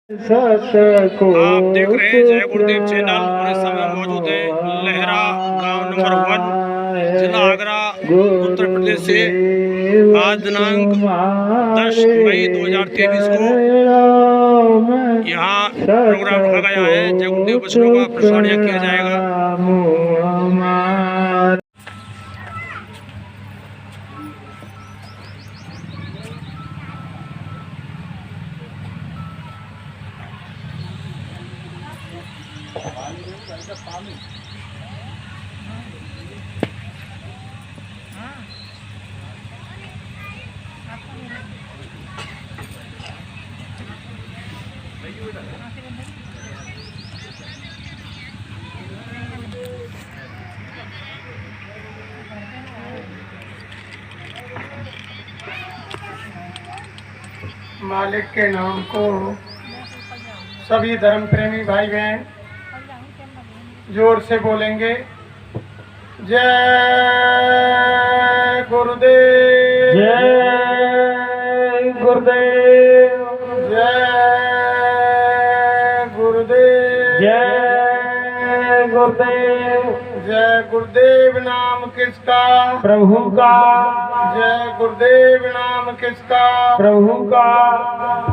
आप देख रहे हैं जय गुरुदेव चैनल और इस समय मौजूद है लहरा गांव नंबर 1 जिला आगरा उत्तर प्रदेश से। आज दिनांक 10 मई 2023 को यहाँ प्रोग्राम रखा गया है। जय गुरुदेव वचनों का प्रसारण किया जाएगा। मालिक के नाम को सभी धर्म प्रेमी भाई बहन जोर से बोलेंगे। जय गुरुदेव, जय गुरुदेव, जय गुरुदेव, जय गुरुदेव। जय गुरुदेव नाम किसका? प्रभु का। जय गुरुदेव नाम किसका? प्रभु का।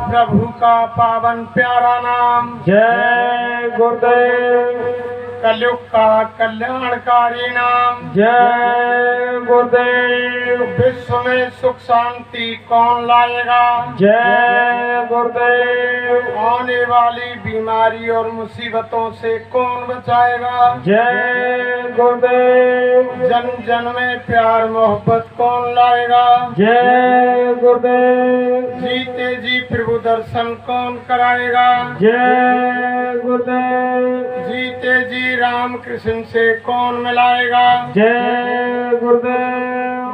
प्रभु का पावन प्यारा नाम। जय गुरुदेव। कलयुग का कल्याणकारी नाम। जय गुरुदेव। विश्व में सुख शांति कौन लाएगा? जय गुरुदेव। आने वाली बीमारी और मुसीबतों से कौन बचाएगा? जय गुरुदेव। जन जन में प्यार मोहब्बत कौन लाएगा? जय गुरुदेव। जीते जी प्रभु दर्शन कौन कराएगा? जय गुरुदेव। जीते जी राम कृष्ण से कौन मिलाएगा? जय गुरुदेव।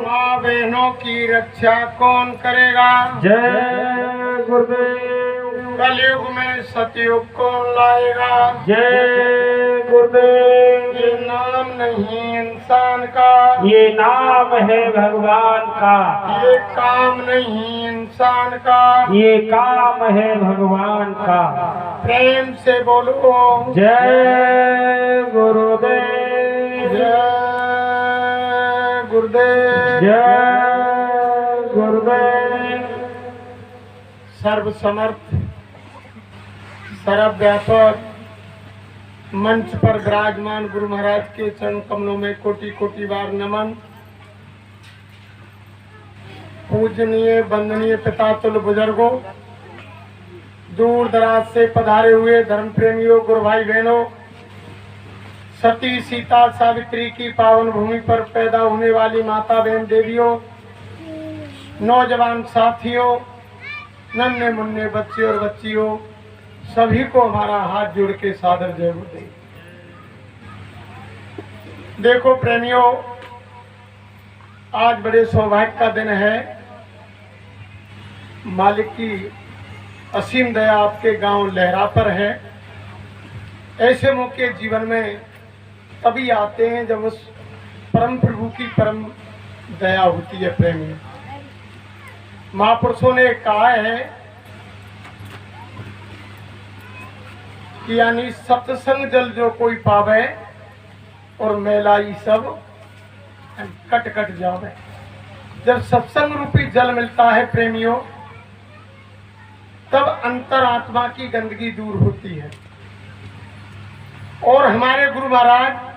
माँ बहनों की रक्षा कौन करेगा? जय गुरुदेव। कलयुग में सतयुग कौन लाएगा? जय गुरुदेव। ये नाम नहीं इंसान का, ये नाम है भगवान का। ये काम नहीं इंसान का, ये काम है भगवान का। प्रेम से बोलो जय गुरुदेव, जय गुरुदेव, जय गुरुदेव। सर्वसमर्थ सर्वव्यापक मंच पर विराजमान गुरु महाराज के चरण कमलों में कोटि कोटि बार नमन। पूजनीय वंदनीय पिता तुल्य बुजुर्गों, दूर दराज से पधारे हुए धर्म प्रेमियों, गुरु भाई बहनों, सती सीता सावित्री की पावन भूमि पर पैदा होने वाली माता बहन देवियों, नौजवान साथियों, नन्हे मुन्ने बच्चे और बच्चियों, सभी को हमारा हाथ जोड़ के सादर जय गुरुदेव। देखो प्रेमियों, आज बड़े सौभाग्य का दिन है। मालिक की असीम दया आपके गांव लहरा पर है। ऐसे मौके जीवन में तभी आते हैं जब उस परम प्रभु की परम दया होती है। प्रेमियों, महापुरुषों ने कहा है कि यानी सत्संग जल जो कोई पावे और मैलाई सब कट कट जावे। जब सत्संग रूपी जल मिलता है प्रेमियों, तब अंतरात्मा की गंदगी दूर होती है। और हमारे गुरु महाराज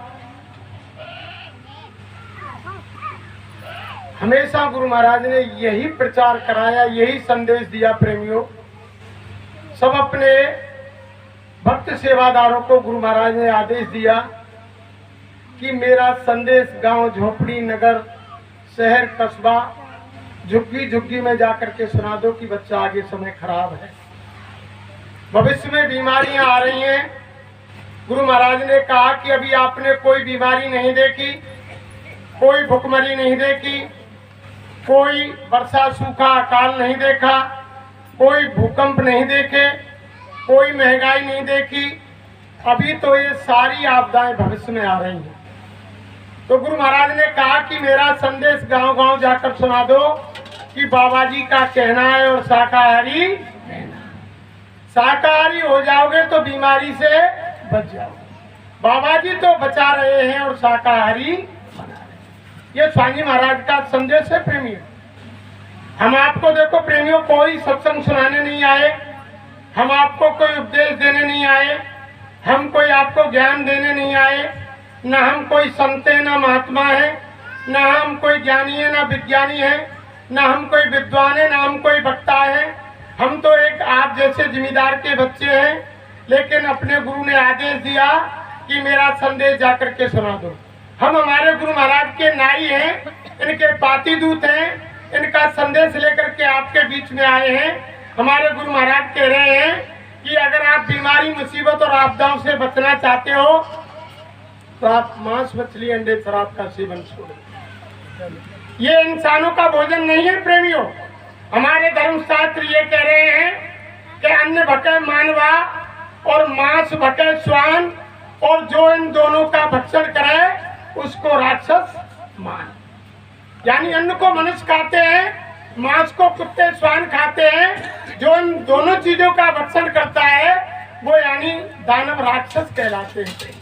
हमेशा गुरु महाराज ने यही प्रचार कराया, यही संदेश दिया। प्रेमियों, सब अपने भक्त सेवादारों को गुरु महाराज ने आदेश दिया कि मेरा संदेश गांव, झोपड़ी, नगर, शहर, कस्बा, झुग्गी झुग्गी में जाकर के सुना दो कि बच्चा आगे समय खराब है, भविष्य में बीमारियां आ रही हैं। गुरु महाराज ने कहा कि अभी आपने कोई बीमारी नहीं देखी, कोई भुखमरी नहीं देखी, कोई वर्षा सूखा अकाल नहीं देखा, कोई भूकंप नहीं देखे, कोई महंगाई नहीं देखी। अभी तो ये सारी आपदाएं भविष्य में आ रही हैं। तो गुरु महाराज ने कहा कि मेरा संदेश गांव गांव जाकर सुना दो कि बाबा जी का कहना है और शाकाहारी शाकाहारी हो जाओगे तो बीमारी से बच जाओगे। बाबा जी तो बचा रहे हैं और शाकाहारी बना रहे हैं। ये स्वामी महाराज का संदेश है प्रेमियों। हम आपको देखो प्रेमियों, कोई सत्संग सुनाने नहीं आए, हम आपको कोई उपदेश देने नहीं आए, हम कोई आपको ज्ञान देने नहीं आए, न हम कोई संत है, न महात्मा है, न हम कोई ज्ञानी है, न विज्ञानी है, न हम कोई विद्वान है, न हम कोई वक्ता है। हम तो एक आप जैसे जिम्मेदार के बच्चे हैं, लेकिन अपने गुरु ने आदेश दिया कि मेरा संदेश जाकर के सुना दो। हम हमारे गुरु महाराज के नाई हैं, इनके पाती दूत हैं, इनका संदेश लेकर के आपके बीच में आए हैं। हमारे गुरु महाराज कह रहे हैं कि अगर आप बीमारी, मुसीबत और आपदाओं से बचना चाहते हो तो आप मांस, मछली, अंडे, शराब का सेवन छोड़ो। ये इंसानों का भोजन नहीं है प्रेमियों। हमारे धर्मशास्त्र ये कह रहे हैं कि अन्न भके मानवा और मांस भके श्वान, और जो इन दोनों का भक्षण करे उसको राक्षस मान। यानी अन्न को मनुष्य खाते हैं, मांस को कुत्ते श्वान खाते हैं। जो इन दोनों चीजों का भक्षण करता है वो यानी दानव, राक्षस कहलाते हैं।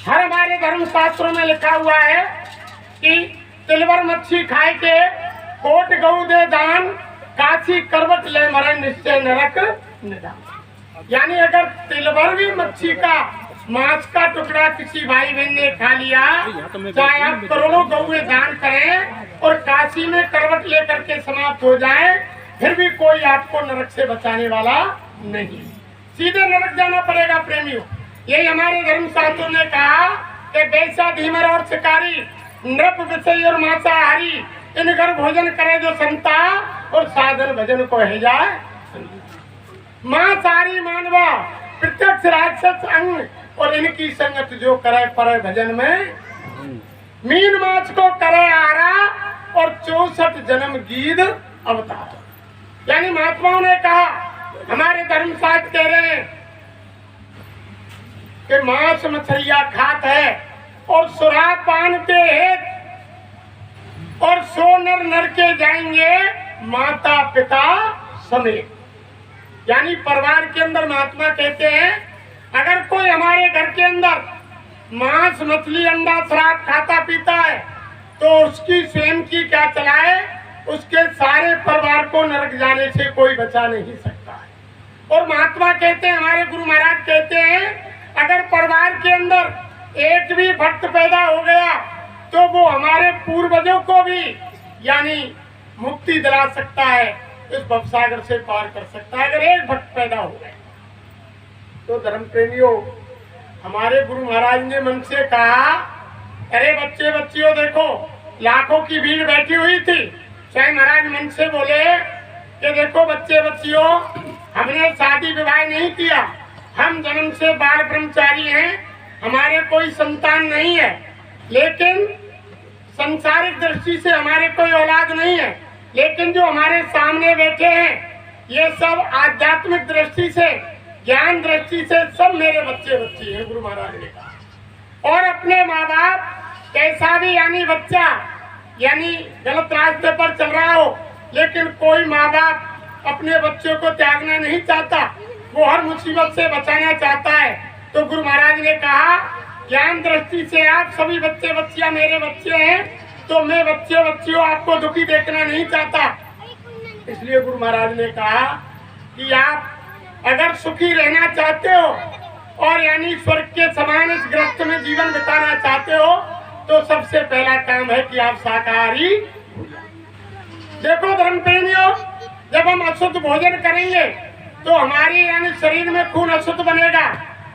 हर हमारे धर्मशास्त्रों में लिखा हुआ है कि तिलवर मच्छी खाए के कोट गऊ दे दान, काशी करवट ले मरे निश्चय नरक निदान। यानी अगर तिलवर भी मच्छी का मांस का टुकड़ा किसी भाई बहन ने खा लिया, चाहे आप करोड़ों गौएं दान करें और काशी में करवट लेकर के समाप्त हो जाए, फिर भी कोई आपको नरक से बचाने वाला नहीं, सीधे नरक जाना पड़ेगा प्रेमियों। यही हमारे धर्मशास्त्रों ने कहा कि वैसा धीमर और शिकारी, नृप विषय और मांसाहारी, इन घर भोजन करे जो संता, और साधन भजन को है जाए। मांसाहारी मानवा प्रत्यक्ष राक्षस अंग, और इनकी संगत जो करे पर भजन में, मीन माछ को करे आरा और 64 जन्म गीध अवतार। यानी महात्माओं ने कहा, हमारे धर्मशास्त्र कह रहे हैं कि मांस मछलियां खात है और शराब पान के हेत, और 100 नर नर के जाएंगे माता पिता समेत। यानी परिवार के अंदर महात्मा कहते हैं अगर कोई हमारे घर के अंदर मांस, मछली, अंडा, शराब खाता पीता है तो उसकी स्वयं की क्या चलाए, उसके सारे परिवार को नरक जाने से कोई बचा नहीं सकता है। और महात्मा कहते हैं, हमारे गुरु महाराज कहते हैं, अगर परिवार के अंदर एक भी भक्त पैदा हो गया तो वो हमारे पूर्वजों को भी यानी मुक्ति दिला सकता है, इस भवसागर से पार कर सकता है, अगर एक भक्त पैदा हो गया। तो धर्म प्रेमियों, हमारे गुरु महाराज ने मन से कहा, अरे बच्चे बच्चियों देखो, लाखों की भीड़ बैठी हुई थी। स्वयं महाराज मन से बोले कि देखो बच्चे बच्चियों, हमने शादी विवाह नहीं किया, हम जन्म से बाल ब्रह्मचारी हैं, हमारे कोई संतान नहीं है, लेकिन संसारिक दृष्टि से हमारे कोई औलाद नहीं है, लेकिन जो हमारे सामने बैठे हैं ये सब आध्यात्मिक दृष्टि से, ज्ञान दृष्टि से सब मेरे बच्चे बच्ची हैं, गुरु महाराज ने कहा। और अपने माँ बाप कैसा भी यानी बच्चा यानी गलत रास्ते पर चल रहा हो, लेकिन कोई माँ बाप अपने बच्चों को त्यागना नहीं चाहता, वो हर मुसीबत से बचाना चाहता है। तो गुरु महाराज ने कहा, ज्ञान दृष्टि से आप सभी बच्चे बच्चियां मेरे बच्चे हैं, तो मैं बच्चे बच्चियों आपको दुखी देखना नहीं चाहता। इसलिए गुरु महाराज ने कहा कि आप अगर सुखी रहना चाहते हो और यानी स्वर्ग के समान इस ग्रस्त में जीवन बिताना चाहते हो, तो सबसे पहला काम है कि आप शाकाहारी। देखो धर्म प्रेमियों, जब हम अशुद्ध भोजन करेंगे तो हमारी यानी शरीर में खून अशुद्ध बनेगा,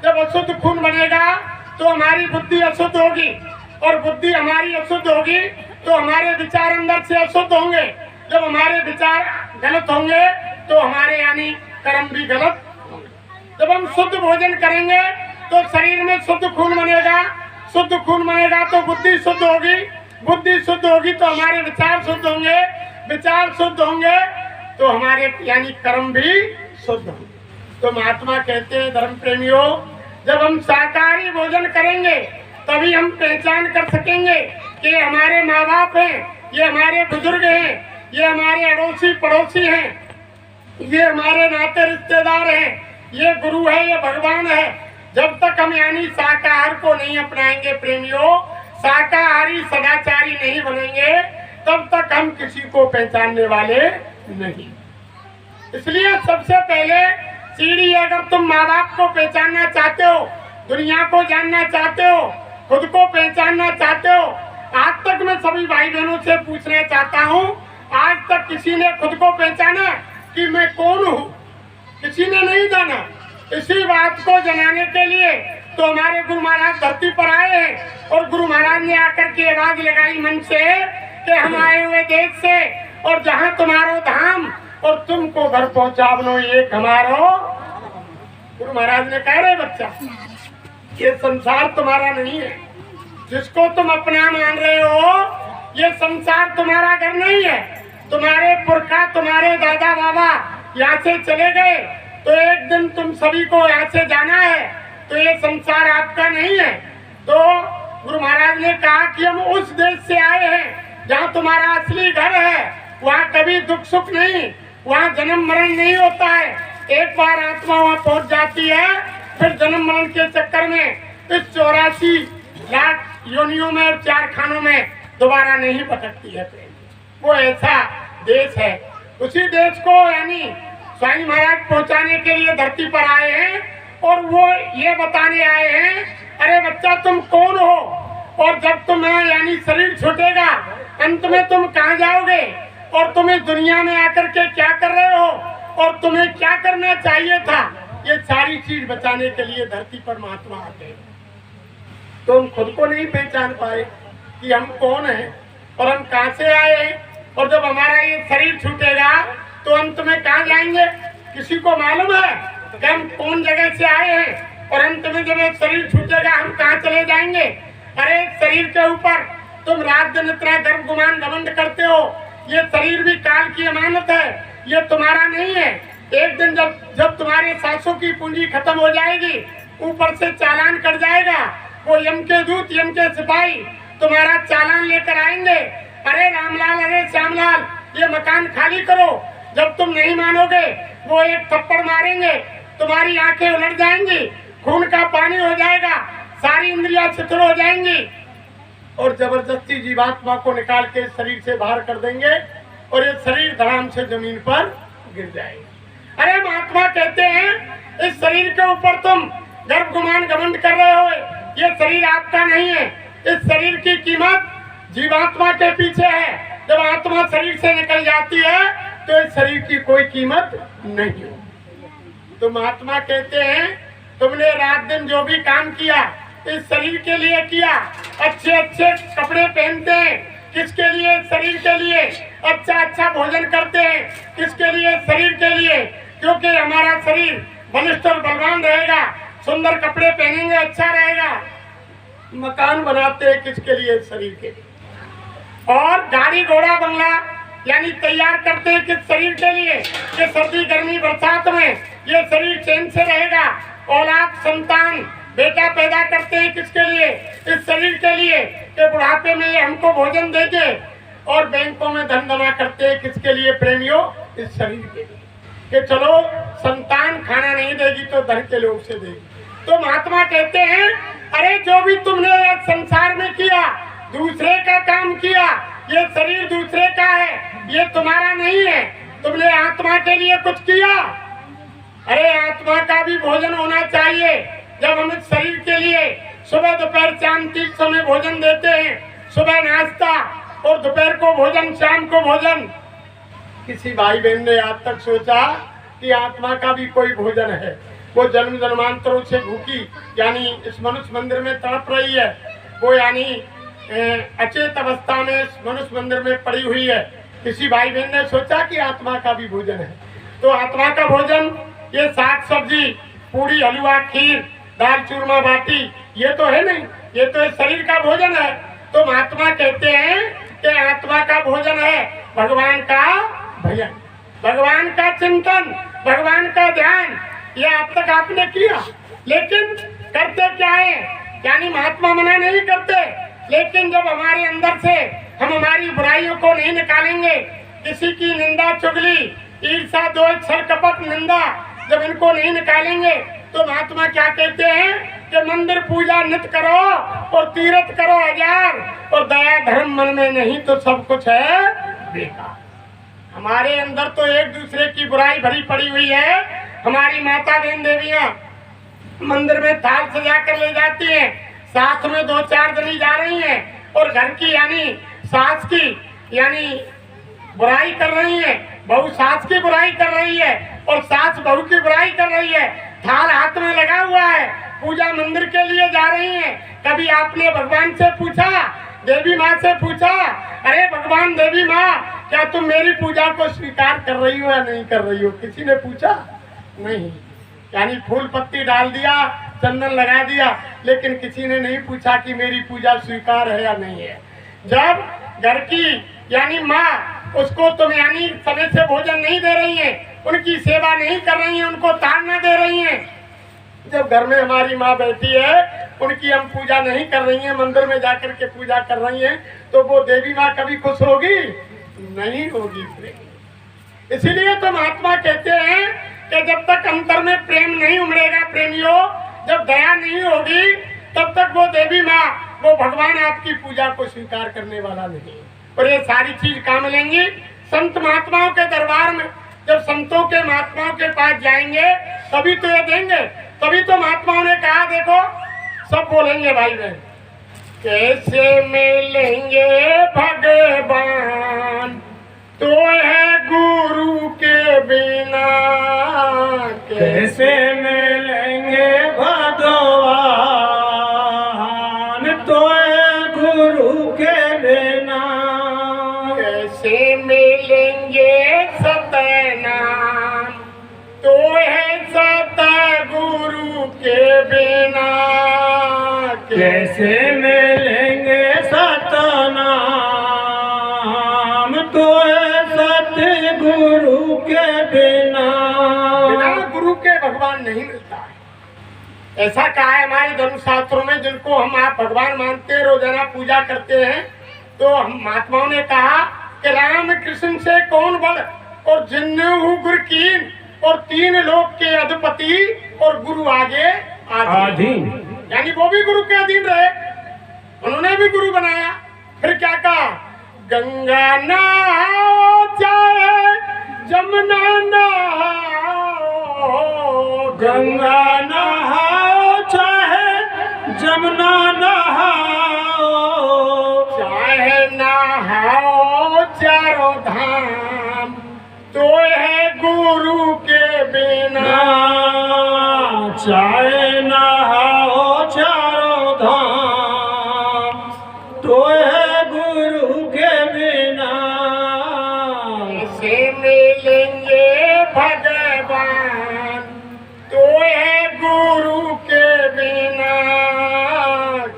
जब अशुद्ध खून बनेगा तो हमारी बुद्धि अशुद्ध होगी, और बुद्धि हमारी अशुद्ध होगी तो हमारे विचार अंदर से अशुद्ध होंगे, जब हमारे विचार गलत होंगे तो हमारे यानी कर्म भी गलत होंगे। जब हम शुद्ध भोजन करेंगे तो शरीर में शुद्ध खून बनेगा, शुद्ध खून बनेगा तो बुद्धि शुद्ध होगी, बुद्धि शुद्ध होगी तो हमारे विचार शुद्ध होंगे, विचार शुद्ध होंगे तो हमारे यानी कर्म भी शुद्ध होंगे। तो महात्मा कहते हैं धर्म प्रेमियों, जब हम शाकाहारी भोजन करेंगे तभी हम पहचान कर सकेंगे कि हमारे माँ बाप हैं, ये हमारे बुजुर्ग हैं, ये हमारे अड़ोसी पड़ोसी हैं। ये हमारे नाते रिश्तेदार हैं, ये गुरु है, ये भगवान है। जब तक हम यानी शाकाहार को नहीं अपनाएंगे प्रेमियों, शाकाहारी सदाचारी नहीं बनेंगे, तब तक हम किसी को पहचानने वाले नहीं। इसलिए सबसे पहले सीढ़ी, अगर तुम माँ बाप को पहचानना चाहते हो, दुनिया को जानना चाहते हो, खुद को पहचानना चाहते हो, आज तक मैं सभी भाई बहनों से पूछना चाहता हूँ, आज तक किसी ने खुद को पहचाना कि मैं कौन हूँ? किसी ने नहीं जाना। इसी बात को जनाने के लिए तो हमारे गुरु महाराज धरती पर आए हैं, और गुरु महाराज ने आकर के आवाज लगाई मन से कि हम आए हुए देश से, और जहाँ तुम्हारो धाम और तुमको घर पहुँचावनो एक हमारो। गुरु महाराज ने कह रहे बच्चा, ये संसार तुम्हारा नहीं है, जिसको तुम अपना मान रहे हो, ये संसार तुम्हारा घर नहीं है। तुम्हारे पुरखा, तुम्हारे दादा बाबा यहाँ से चले गए, तो एक दिन तुम सभी को यहाँ से जाना है, तो ये संसार आपका नहीं है। तो गुरु महाराज ने कहा कि हम उस देश से आए हैं जहाँ तुम्हारा असली घर है, वहाँ कभी दुख सुख नहीं, वहाँ जन्म मरण नहीं होता है। एक बार आत्मा वहाँ पहुँच जाती है, फिर जन्म मरण के चक्कर में इस 84 लाख योनियों में और 4 खानों में दोबारा नहीं भटकती है। वो ऐसा देश है। उसी देश को यानी स्वामी महाराज पहुंचाने के लिए धरती पर आए हैं, और वो ये बताने आए हैं, अरे बच्चा तुम कौन हो, और जब तुम्हें यानी शरीर छूटेगा, अंत में तुम कहाँ जाओगे, और तुम इस दुनिया में आकर के क्या कर रहे हो, और तुम्हें क्या करना चाहिए था। ये सारी चीज बचाने के लिए धरती पर महात्मा आते हैं। तो हम खुद को नहीं पहचान पाए कि हम कौन हैं और हम कहाँ से आए हैं, और जब हमारा ये शरीर छूटेगा तो अंत में कहाँ जाएंगे, किसी को मालूम है कि हम कौन जगह से आए हैं, और अंत में जब ये शरीर छूटेगा हम कहाँ चले जाएंगे। अरे शरीर के ऊपर तुम रात दिन इतना गर्व गुमान घमंड करते हो, ये शरीर भी काल की अमानत है, ये तुम्हारा नहीं है। एक दिन जब तुम्हारे सांसों की पूंजी खत्म हो जाएगी, ऊपर से चालान कट जाएगा, वो यम के दूत, यम के सिपाही तुम्हारा चालान लेकर आएंगे, अरे रामलाल, अरे श्यामलाल, ये मकान खाली करो। जब तुम नहीं मानोगे, वो एक थप्पड़ मारेंगे, तुम्हारी आंखें उलट जाएंगी, खून का पानी हो जाएगा, सारी इंद्रियां शिथिल हो जाएंगी, और जबरदस्ती जीवात्मा को निकाल के शरीर से बाहर कर देंगे, और ये शरीर धड़ाम से जमीन पर गिर जाएगा। अरे महात्मा कहते हैं, इस शरीर के ऊपर तुम गर्व गुमान घमंड कर रहे हो, ये शरीर आपका नहीं है। इस शरीर की कीमत जीवात्मा के पीछे है। जब आत्मा शरीर से निकल जाती है तो इस शरीर की कोई कीमत नहीं है। तो महात्मा कहते हैं, तुमने रात दिन जो भी काम किया इस शरीर के लिए किया। अच्छे अच्छे कपड़े पहनते हैं, किसके लिए? शरीर के लिए। अच्छा अच्छा भोजन करते हैं, किसके लिए? शरीर के लिए, क्योंकि हमारा शरीर बलिष्ठ और बलवान रहेगा। सुंदर कपड़े पहनेंगे, अच्छा रहेगा। मकान बनाते हैं किसके लिए? शरीर के लिए। और गाड़ी घोड़ा बंगला यानी तैयार करते हैं किस शरीर के लिए? कि सर्दी गर्मी बरसात में ये शरीर चैन से रहेगा। औलाद संतान बेटा पैदा करते हैं किसके लिए? इस शरीर के लिए, कि बुढ़ापे में ये हमको भोजन देंगे। और बैंकों में धन जमा करते हैं किसके लिए प्रेमियों? इस शरीर के लिए, कि चलो संतान खाना नहीं देगी तो धन के लोग से देगी। तो महात्मा कहते हैं, अरे जो भी तुमने संसार में किया, दूसरे का काम किया, ये शरीर दूसरे का है, ये तुम्हारा नहीं है। तुमने आत्मा के लिए कुछ किया। अरे आत्मा का भी भोजन होना चाहिए। जब हम इस शरीर के लिए सुबह दोपहर शाम 3 समय भोजन देते हैं, सुबह नाश्ता और दोपहर को भोजन, शाम को भोजन। किसी भाई बहन ने आज तक सोचा कि आत्मा का भी कोई भोजन है? वो जन्म जन्मांतरों से भूखी यानी इस मनुष्य मंदिर में तड़प रही है, वो यानी अचेत अवस्था में इस मनुष्य मंदिर में पड़ी हुई है। किसी भाई बहन ने सोचा कि आत्मा का भी भोजन है? तो आत्मा का भोजन ये साग सब्जी, पूरी, हलवा, खीर, दाल चूरमा बाटी, ये तो है नहीं, ये तो शरीर का भोजन है। तो महात्मा कहते हैं कि आत्मा का भोजन है भगवान का भजन, भगवान का चिंतन, भगवान का ध्यान। ये अब तक आपने किया, लेकिन करते क्या है? यानी महात्मा मना नहीं करते, लेकिन जब हमारे अंदर से हम हमारी बुराइयों को नहीं निकालेंगे, किसी की निंदा चुगली ईर्षा द्वेष छल कपट निंदा जब इनको नहीं निकालेंगे तो महात्मा क्या कहते हैं कि मंदिर पूजा नित करो और तीर्थ करो हजार और दया धर्म मन में नहीं तो सब कुछ है बेकार। हमारे अंदर तो एक दूसरे की बुराई भरी पड़ी हुई है। हमारी माता बहन देवियां मंदिर में थाल सजा कर ले जाती हैं, साथ में 2-4 जनी जा रही हैं और घर की यानी सास की यानी बुराई कर रही है, बहू सास की बुराई कर रही है और सास बहू की बुराई कर रही है। थाल हाथ में लगा हुआ है, पूजा मंदिर के लिए जा रही है। कभी आपने भगवान से पूछा, देवी माँ से पूछा, अरे भगवान देवी माँ क्या तुम मेरी पूजा को स्वीकार कर रही हो या नहीं कर रही हो? किसी ने पूछा नहीं। यानी फूल पत्ती डाल दिया, चंदन लगा दिया, लेकिन किसी ने नहीं पूछा कि मेरी पूजा स्वीकार है या नहीं है। जब घर की यानी माँ उसको तुम यानी समय से भोजन नहीं दे रही है, उनकी सेवा नहीं कर रही है, उनको ताड़ना दे रही है, जब घर में हमारी माँ बैठी है उनकी हम पूजा नहीं कर रही हैं, मंदिर में जाकर के पूजा कर रही हैं, तो वो देवी माँ कभी खुश होगी? नहीं होगी। इसीलिए तो महात्मा कहते हैं कि जब तक अंतर में प्रेम नहीं उमड़ेगा प्रेमियों, जब दया नहीं होगी, तब तक वो देवी माँ वो भगवान आपकी पूजा को स्वीकार करने वाला नहीं। और ये सारी चीज कहाँ मिलेंगी? संत महात्माओं के दरबार में। जब संतों के महात्माओं के पास जाएंगे तभी तो ये देंगे। तभी तो महात्माओं ने कहा, देखो सब बोलेंगे भाई बहन, कैसे मिलेंगे भगवान तो है गुरु के बिना, कैसे मिलेंगे भगवान तो है गुरु के बिना, कैसे मिलेंगे सतनाम तो है सतगुरु के बिना, कैसे मिलेंगे सतनाम तो है सतगुरु के बिना। बिना गुरु के भगवान नहीं मिलता है। ऐसा कहा है हमारे धर्मशास्त्रों में, जिनको हम आप भगवान मानते हैं, रोजाना पूजा करते हैं, तो हम महात्माओं ने कहा कि राम कृष्ण से कौन बड़ और जिन्हू गुरु कीन और 3 लोक के अधिपति और गुरु आगे आधीन। यानी वो भी गुरु के अधीन रहे, उन्होंने भी गुरु बनाया। फिर क्या कहा? गंगा नहाओ चाहे जमुना नहाओ, गंगा नहाओ चाहे जमुना नहाओ, चाहे नहाओ चारों धाम तो है गुरु के बिना, चाहे नहाओ चारों धाम तो है गुरु के बिना, कैसे मिलेंगे भगवान तो है गुरु के बिना,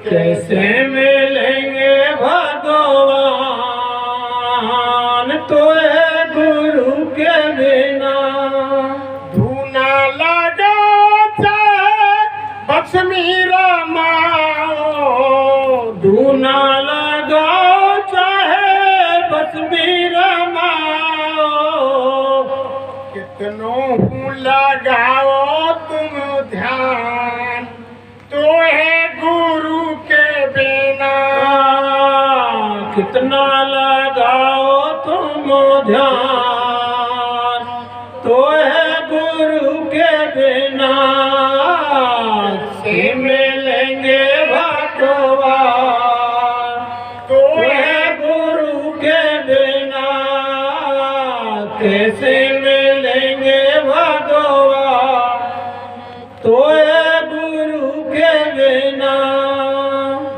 कैसे मिलेंगे भगवान तो है गुरु के बिना। धूना लगा चाहे भस्मी रमाओ, धूना लगाओ चाहे भस्मी रमाओ, कितनों लगाओ तुम ध्यान तो है गुरु के बिना, कितना लगाओ तुम ध्यान तो है गुरु के बिना, से मिलेंगे भगवान तो है गुरु के बिना, कैसे मिलेंगे भगवान तो है गुरु के बिना।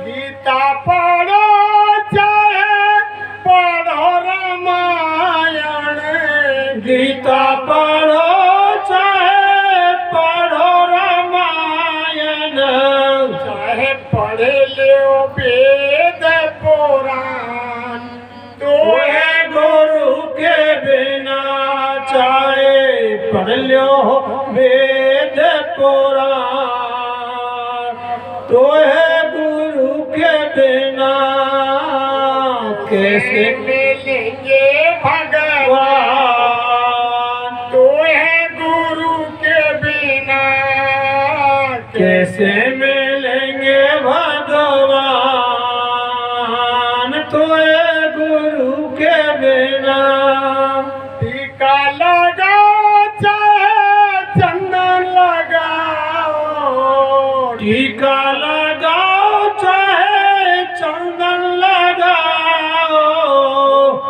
गीता पढ़ो चाहे पढ़ो रामायण, गीता पढ़ो चाहे पढ़ो रामायण, चाहे पढ़े लो वेद पुराण तो है गुरु के बिना, चाहे पढ़ लो वेद पुराण तो है गुरु के बिना, कैसे मिलेंगे भगवान कैसे मिलेंगे भगवान तोए गुरु के बिना। टीका लगाओ चाहे चंदन लगाओ, टीका लगाओ चाहे चंदन लगाओ,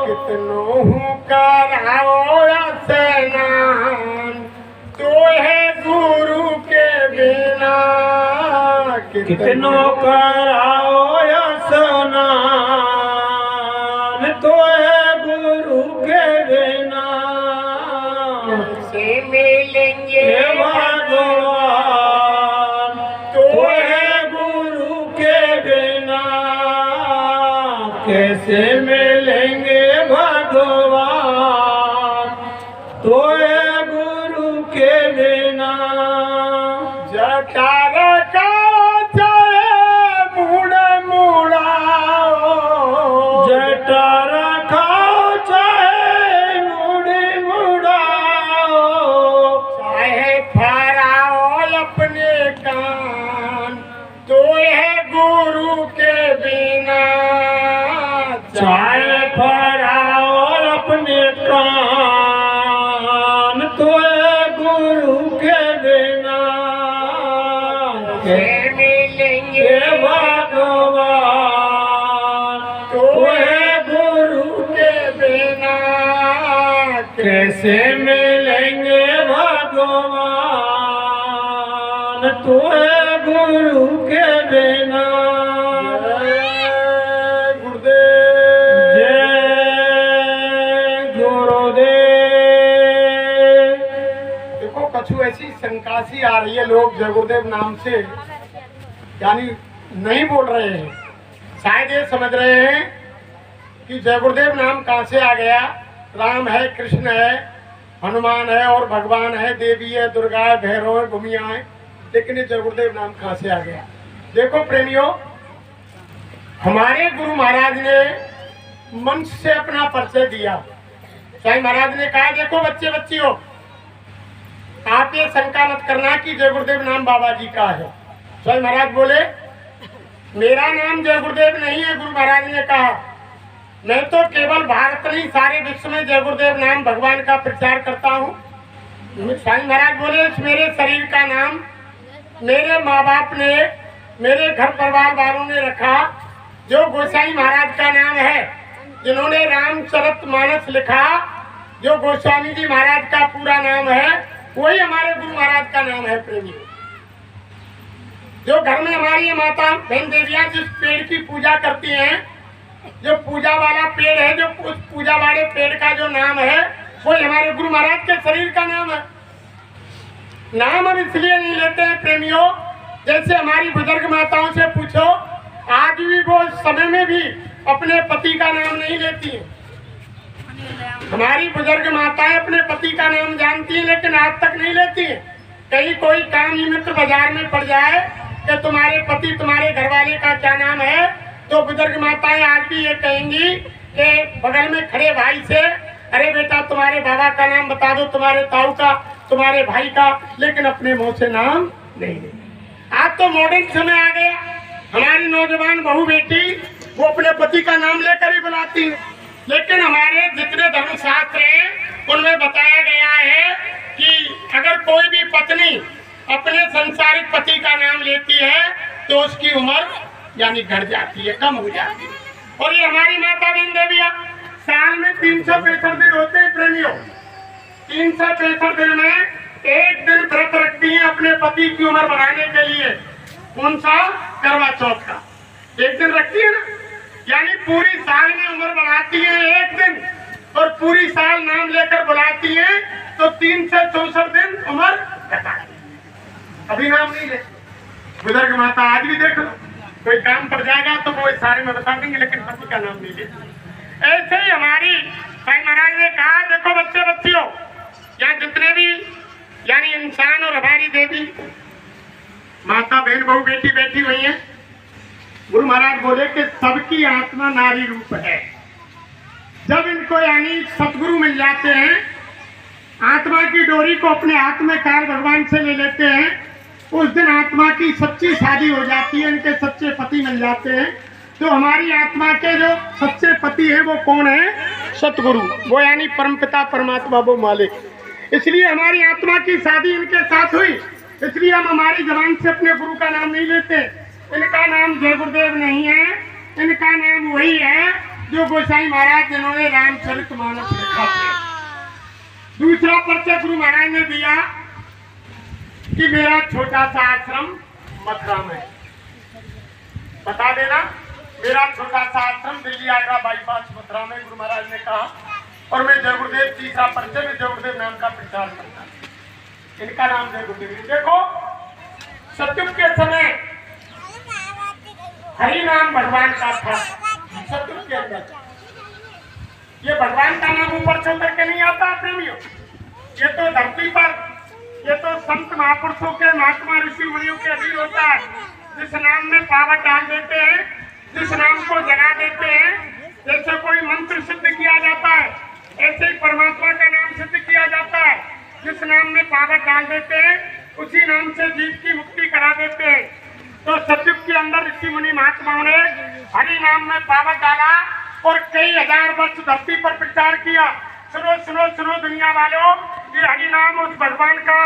कितनों कराओ स्नान तो है गुरु के बिना। कितनों कराओ स्नान तो है गुरु के बिना। कैसे मिलेंगे भगवान तो है गुरु के बिना। कैसे मिलेंगे भगवान तो है गुरु के बिना। जटा रखाओ चाहे मुड़ मुड़ाओ, जटा रखाओ चाहे मुड़ मुड़ाओ, चाहे फहराओ अपने कान तो है गुरु के बिना। चाहे फहराओ अपने कान तो है गुरु के बिना। कैसे मिलेंगे भगवान तो है गुरु के बिना। कैसे मिलेंगे भगवान तो है गुरु के बिना। कछु ऐसी शंका सी आ रही है, लोग जय गुरुदेव नाम से यानी नहीं बोल रहे हैं। शायद ये समझ रहे हैं कि जय गुरुदेव नाम कहाँ से आ गया। राम है, कृष्ण है, हनुमान है और भगवान है, देवी है, दुर्गा है, भैरव है, भूमिया है, लेकिन ये जय गुरुदेव नाम कहाँ से आ गया। देखो प्रेमियों, हमारे गुरु महाराज ने मंच से अपना परिचय दिया। साईं महाराज ने कहा, देखो बच्चे बच्चियों, आप ये शंका मत करना कि जय गुरुदेव नाम बाबा जी का है। स्वामी महाराज बोले, मेरा नाम जय गुरुदेव नहीं है। गुरु महाराज ने कहा, मैं तो केवल भारत नहीं सारे विश्व में जय गुरुदेव नाम भगवान का प्रचार करता हूँ। स्वामी महाराज बोले, मेरे शरीर का नाम मेरे माँ बाप ने, मेरे घर परिवार वालों ने रखा। जो गोसाई महाराज का नाम है, जिन्होंने रामचरितमानस लिखा, जो गोस्वामी जी महाराज का पूरा नाम है, वही हमारे गुरु महाराज का नाम है। प्रेमी, जो घर में हमारी माता बहन देवियां जिस पेड़ की पूजा करती हैं, जो पूजा वाला पेड़ है, जो उस पूजा वाले पेड़ का जो नाम है, वही हमारे गुरु महाराज के शरीर का नाम है। नाम हम इसलिए नहीं लेते हैं प्रेमियों, जैसे हमारी बुजुर्ग माताओं से पूछो, आज भी वो समय में भी अपने पति का नाम नहीं लेती है। हमारी बुजुर्ग माताएं अपने पति का नाम जानती हैं, लेकिन आज तक नहीं लेती हैं। कहीं कोई काम निमित्त बाजार में पड़ जाए कि तुम्हारे पति, तुम्हारे घरवाले का क्या नाम है, तो बुजुर्ग माताएं आज भी ये कहेंगी कि बगल में खड़े भाई से, अरे बेटा तुम्हारे बाबा का नाम बता दो, तुम्हारे ताऊ का, तुम्हारे भाई का, लेकिन अपने मुंह से नाम नहीं लेते। आज तो मॉडर्न समय आ गया, हमारी नौजवान बहू बेटी वो अपने पति का नाम लेकर ही बुलाती है। लेकिन हमारे जितने धर्मशास्त्र हैं उनमें बताया गया है कि अगर कोई भी पत्नी अपने संसारिक पति का नाम लेती है तो उसकी उम्र यानी घट जाती है, कम हो जाती है। और ये हमारी माता बहन देवियां, साल में 365 दिन होते हैं प्रेमियों। 365 दिन में एक दिन व्रत रखती हैं अपने पति की उम्र बढ़ाने के लिए। कौन सा? करवा चौथ का एक दिन रखती है ना, यानी पूरी साल में उम्र बढ़ाती है एक दिन, और पूरी साल नाम लेकर बुलाती है तो 364 दिन उम्र घटाती है। अभी नाम नहीं ले बुजुर्ग माता, आज भी देख लो, कोई काम पड़ जाएगा तो वो सारे में बता देंगे, लेकिन पति का नाम नहीं ले। ऐसे ही हमारी साईं महाराज ने कहा, देखो बच्चे बच्चियों, यहाँ जितने भी यानी इंसान और हमारी देवी माता बहन बहू बेटी बैठी हुई है, गुरु महाराज बोले कि सबकी आत्मा नारी रूप है। जब इनको यानी सतगुरु मिल जाते हैं, आत्मा की डोरी को अपने हाथ में काल भगवान से ले लेते हैं, उस दिन आत्मा आत्मा की सच्ची शादी हो जाती है, इनके सच्चे पति मिल जाते हैं, तो हमारी आत्मा के जो सच्चे पति हैं वो कौन है? सतगुरु, वो यानी परमपिता परमात्मा, वो मालिक। इसलिए हमारी आत्मा की शादी इनके साथ हुई, इसलिए हम हमारी जबान से अपने गुरु का नाम नहीं लेते। इनका नाम जय गुरुदेव नहीं है, इनका नाम वही है जो गोसाई महाराज जिन्होंने रामचरितमानस लिखा था। दूसरा परिचय गुरु महाराज ने दिया कि मेरा छोटा सा आश्रम मथुरा में, बता देना, मेरा छोटा सा आश्रम दिल्ली आगरा बाईपास मथुरा में, गुरु महाराज ने कहा। और मैं जय गुरुदेव, तीसरा परिचय में जय गुरुदेव नाम का प्रचार करता हूं। इनका नाम जय गुरुदेव। देखो, सतयुग के समय हरि नाम भगवान का था। सतयुग के अंदर ये भगवान का नाम ऊपर चल करके नहीं आता प्रेमियों, ये तो धरती पर, ये तो संत महापुरुषों के, महात्मा ऋषि मुनियों के अधीन होता है। जिस नाम में पावर डाल देते हैं, जिस नाम को जगा देते हैं, जैसे कोई मंत्र सिद्ध किया जाता है, ऐसे ही परमात्मा का नाम सिद्ध किया जाता है। जिस नाम में पावर डाल देते हैं, उसी नाम से जीव की मुक्ति करा देते हैं। तो सतयुग के अंदर ऋषि मुनि महात्माओं ने हरि नाम में पावर डाला और कई हजार वर्ष धरती पर प्रचार किया। सुनो सुनो सुनो दुनिया वालों, ये हरि नाम उस भगवान का,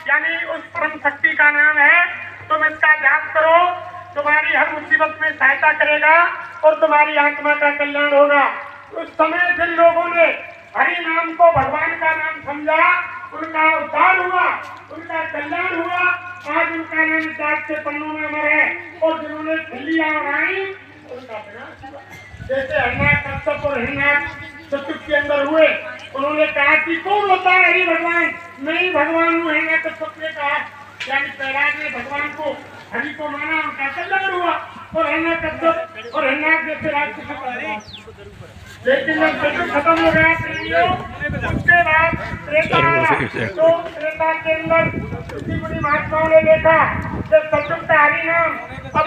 यानी उस परम शक्ति का नाम है। तुम इसका जाप करो, तुम्हारी हर मुसीबत में सहायता करेगा और तुम्हारी आत्मा का कल्याण होगा। उस समय जिन लोगों ने हरि नाम को भगवान का नाम समझा, उनका उद्धार हुआ, उनका कल्याण हुआ। आज उनका नाम इतिहास के पन्नों में अमर है। और जिन्होंने खिल्लियां उड़ाई, उनका विनाश हुआ। जैसे हरनाथ, कश्यप और हिरण्याक्ष सतयुग के अंदर हुए, उन्होंने कहा कि कौन होता है हरि भगवान? मैं ही भगवान हूँ। हिरण्याक्ष कश्यप ने कहा, यानी प्रहलाद ने भगवान को, हरि को माना, उनका कल्याण हुआ। और हिरण्याक्ष कश्यप और हिरण्याक्ष जैसे राक्षस, लेकिन जब सतयुग खत्म हो गया प्रेमियों, उसके बाद त्रेता आया। तो त्रेता के अंदर ऋषि मुनि महात्माओं ने देखा कि सतयुग का हरि नाम अब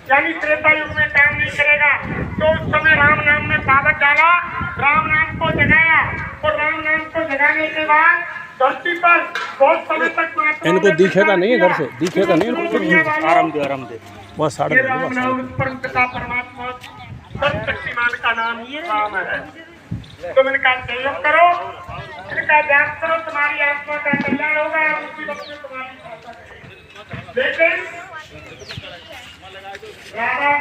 यानी त्रेता युग में काम नहीं करेगा। तो उस समय राम नाम में पावर डाला, राम नाम को जगाया। और राम नाम को जगाने के बाद धरती पर बहुत समय तक इनको दिखेगा नहीं, इधर से दिखेगा नहीं, आराम दे, आराम दे, बहुत सारे राम नाम परमपिता परमात्मा शक्तिमान का नाम राम है। तुम इनका सहयोग करो, इनका जाप करो, तुम्हारी आत्मा का कल्याण होगा और उसी वक्त में तुम्हारी सहायता करेगी। लेकिन राजा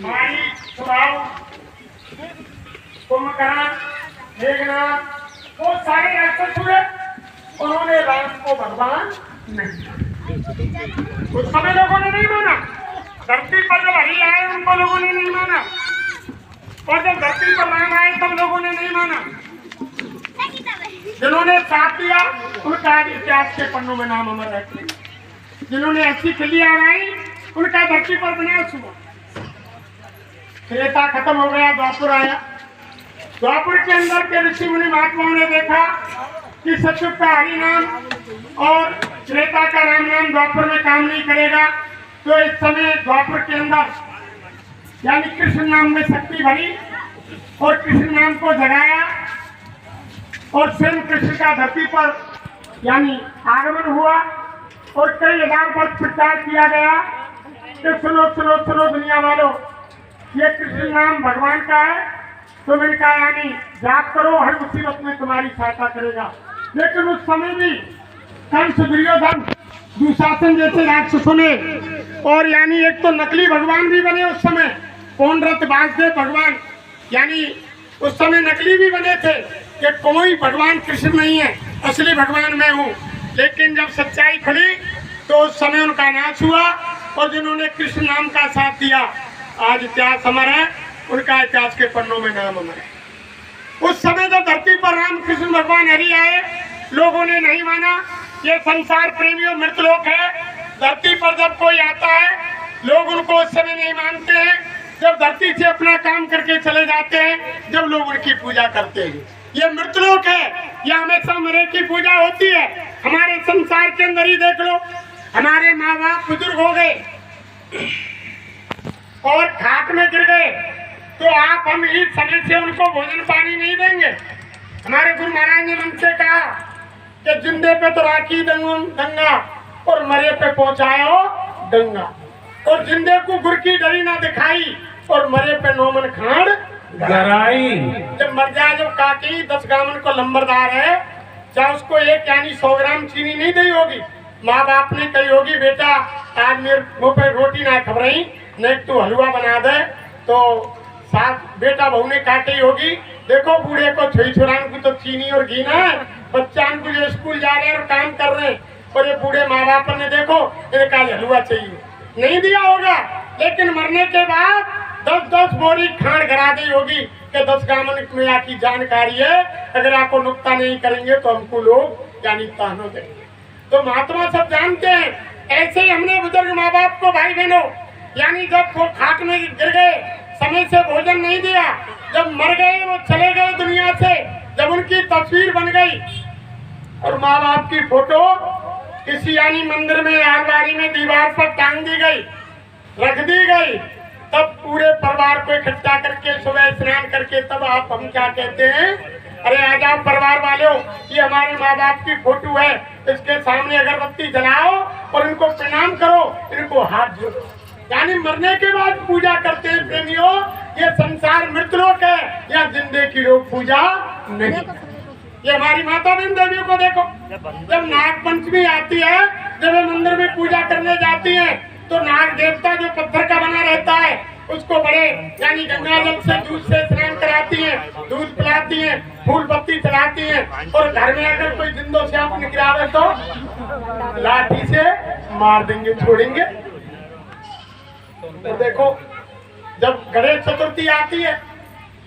मारी, स्वभाव, कुंभकर्ण, मेघनाथ, वो सारे राक्षस हुए, उन्होंने राम को भगवान नहीं माना। उस समय लोगों ने नहीं माना। धरती पर जब हरि आए, उनको लोगों ने नहीं माना। और जब धरती पर राम आए, तब लोगों ने नहीं माना। जिन्होंने साथ दिया, उनका इतिहास के पन्नों में नाम अमर है। जिन्होंने ऐसी खिल्लियां उड़ाई, उनका धरती पर विनाश हुआ। त्रेता खत्म हो गया, द्वापर आया। द्वापर के अंदर के ऋषि मुनि महात्माओं ने देखा कि सतयुग का हरि नाम और त्रेता का राम नाम द्वापर में काम नहीं करेगा। तो इस समय द्वापर के अंदर यानी कृष्ण नाम में शक्ति भरी और कृष्ण नाम को जगाया और स्वयं कृष्ण का धरती पर यानी आगमन हुआ। और कई हजार वर्ष प्रचार किया गया कि सुनो सुनो सुनो दुनिया वालों, ये कृष्ण नाम भगवान का है, तुम इनका यानी जाप करो, हर मुसीबत में तुम्हारी सहायता करेगा। लेकिन उस समय भी कंस, दुर्योधन, दुशासन जैसे राक्षसों ने, और यानी एक तो नकली भगवान भी बने उस समय, पौंड्रत, वासुदेव भगवान, यानी उस समय नकली भी बने थे कि कोई भगवान कृष्ण नहीं है, असली भगवान मैं हूँ। लेकिन जब सच्चाई खुली तो उस समय उनका नाश हुआ। और जिन्होंने कृष्ण नाम का साथ दिया, आज इतिहास अमर है, उनका इतिहास के पन्नों में नाम अमर है। उस समय जब धरती पर राम कृष्ण भगवान हरि आए, लोगों ने नहीं माना। ये संसार प्रेमियों मृतलोक है। धरती पर जब कोई आता है, लोग उनको उस समय नहीं मानते हैं जब धरती से अपना काम करके चले जाते हैं, जब लोग उनकी पूजा करते हैं। ये मृतलोक है, ये हमेशा मरे की पूजा होती है। हमारे संसार के अंदर ही देख लो, हमारे माँ बाप बुजुर्ग हो गए और खाक में गिर गए, तो आप हम इस समय से उनको भोजन पानी नहीं देंगे। हमारे गुरु महाराज ने मन से कहा कि जिंदे पे तो राखी दंगा, और मरे पे पहुंचायो गंगा। और जिंदे को गुर की डरी ना दिखाई और मरे पे नौमन खाड़ गराई। जब मर जाए जब काकी 10 गामन को लंबरदार है, चाहे उसको एक यानी 100 ग्राम चीनी नहीं दी होगी, माँ बाप ने कही होगी बेटा आज मेरे मुँह पे रोटी ना खबरई, नहीं तू हलवा बना दे, तो साथ बेटा बहू ने काटी होगी। देखो बूढ़े को छोई छुरान को तो चीनी और घी ना है, बच्चान को जो स्कूल जा रहे हैं और काम कर रहे हैं, और ये बूढ़े माँ बाप ने देखो इनका हलवा चाहिए, नहीं दिया होगा। लेकिन मरने के बाद 10-10 बोरी खांड करा दी होगी कि 10 गामन में आपकी जानकारी है, अगर आपको नुक्ता नहीं करेंगे तो हमको लोग यानी तानो देंगे। तो महात्मा सब जानते हैं, ऐसे ही हमने बुजुर्ग माँ बाप को भाई बहनों यानी जब वो खाक में गिर गए, समय से भोजन नहीं दिया, जब मर गए वो चले गए दुनिया से, जब उनकी तस्वीर बन गई और माँ बाप की फोटो किसी यानी मंदिर में अलमारी में दीवार पर टांग दी गई, रख दी गई, तब पूरे परिवार को इकट्ठा करके सुबह स्नान करके तब आप हम क्या कहते हैं, अरे आ जाओ परिवार वालों, ये हमारे माँ बाप की फोटो है, इसके सामने अगरबत्ती जलाओ और इनको प्रणाम करो, इनको हाथ जोड़ो। यानी मरने के बाद पूजा करते हैं प्रेमियों। ये संसार मृतलोक है, या जिंदे की लोग पूजा नहीं। ये हमारी माता बहन देवियों को देखो, जब नाग पंचमी आती है, जब वे मंदिर में पूजा करने जाती हैं, तो नाग देवता जो पत्थर का बना रहता है उसको बड़े यानी गंगा जल से दूध से स्नान कराती हैं, दूध पिलाती हैं, फूल बत्ती चलाती हैं, और घर में अगर कोई जिंदो से आप निकलावे तो लाठी से मार देंगे, छोड़ेंगे। तो देखो जब गणेश चतुर्थी आती है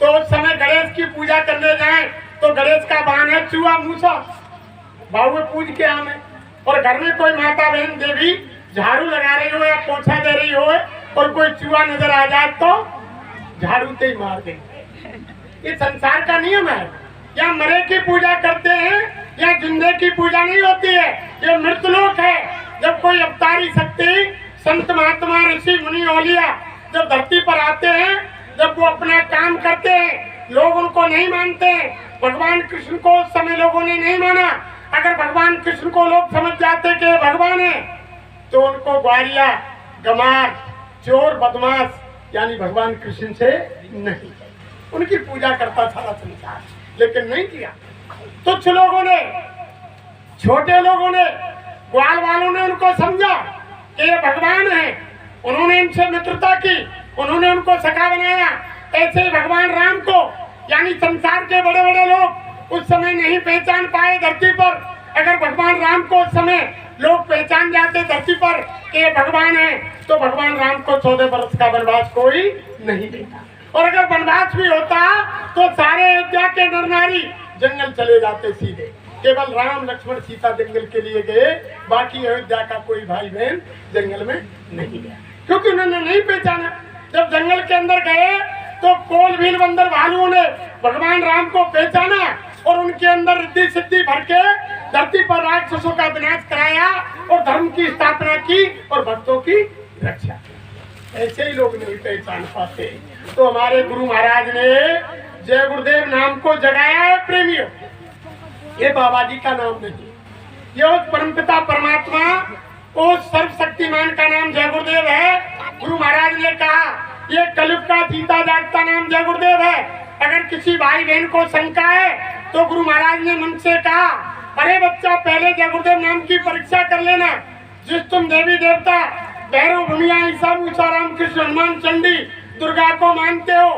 तो उस समय गणेश की पूजा करने जाएं तो गणेश का वाहन है चूहा मूसा, बाबू पूज के आवे, और घर में कोई माता बहन देवी झाड़ू लगा रही हो या पोछा दे रही हो और कोई चूहा नजर आ जाए तो झाड़ू से ही मार देंगे। ये संसार का नियम है। या मरे की पूजा करते हैं या जिंदे की पूजा नहीं होती है, ये मृतलोक है। जब कोई अवतारी शक्ति संत महात्मा ऋषि मुनि औलिया जब धरती पर आते हैं, जब वो अपना काम करते हैं, लोग उनको नहीं मानते। भगवान कृष्ण को उस समय लोगों ने नहीं माना। अगर भगवान कृष्ण को लोग समझ जाते कि भगवान है, तो उनको ग्वारिया गमार चोर बदमाश यानी भगवान कृष्ण से नहीं, उनकी पूजा करता सारा संसार, लेकिन नहीं किया। तुच्छ लोगों ने, छोटे लोगों ने, ग्वाल वालों ने उनको समझा कि ये भगवान है, उन्होंने इनसे मित्रता की, उन्होंने उनको सखा बनाया। ऐसे ही भगवान राम को यानी संसार के बड़े बड़े लोग उस समय नहीं पहचान पाए धरती पर। अगर भगवान राम को उस समय लोग पहचान जाते धरती पर कि ये भगवान है, तो भगवान राम को 14 वर्ष का वनवास कोई नहीं देता। और अगर वनवास भी होता तो सारे अयोध्या के नर नारी जंगल चले जाते सीधे। केवल राम लक्ष्मण सीता जंगल के लिए गए, बाकी अयोध्या का कोई भाई बहन जंगल में नहीं गया, क्योंकि उन्होंने नहीं पहचाना। जब जंगल के अंदर गए तो कोल भील बंदर भालुओं ने भगवान राम को पहचाना और उनके अंदर रिद्धि सिद्धि भर के धरती पर राक्षसों का विनाश कराया और धर्म की स्थापना की और भक्तों की रक्षा की। ऐसे ही लोग नहीं पहचान पाते। तो हमारे गुरु महाराज ने जय गुरुदेव नाम को जगाया है प्रेमियों। ये बाबा जी का नाम नहीं, ये उस परमपिता परमात्मा, उस सर्वशक्तिमान का नाम जय गुरुदेव है। गुरु महाराज ने कहा ये कलयुग का जीता जागता नाम जय गुरुदेव है। अगर किसी भाई बहन को शंका है तो गुरु महाराज ने मन से कहा, अरे बच्चा पहले जय गुरुदेव नाम की परीक्षा कर लेना। जिस तुम देवी देवता भैरव भूमिया ईसा मूसा राम कृष्ण हनुमान चंडी दुर्गा को मानते हो,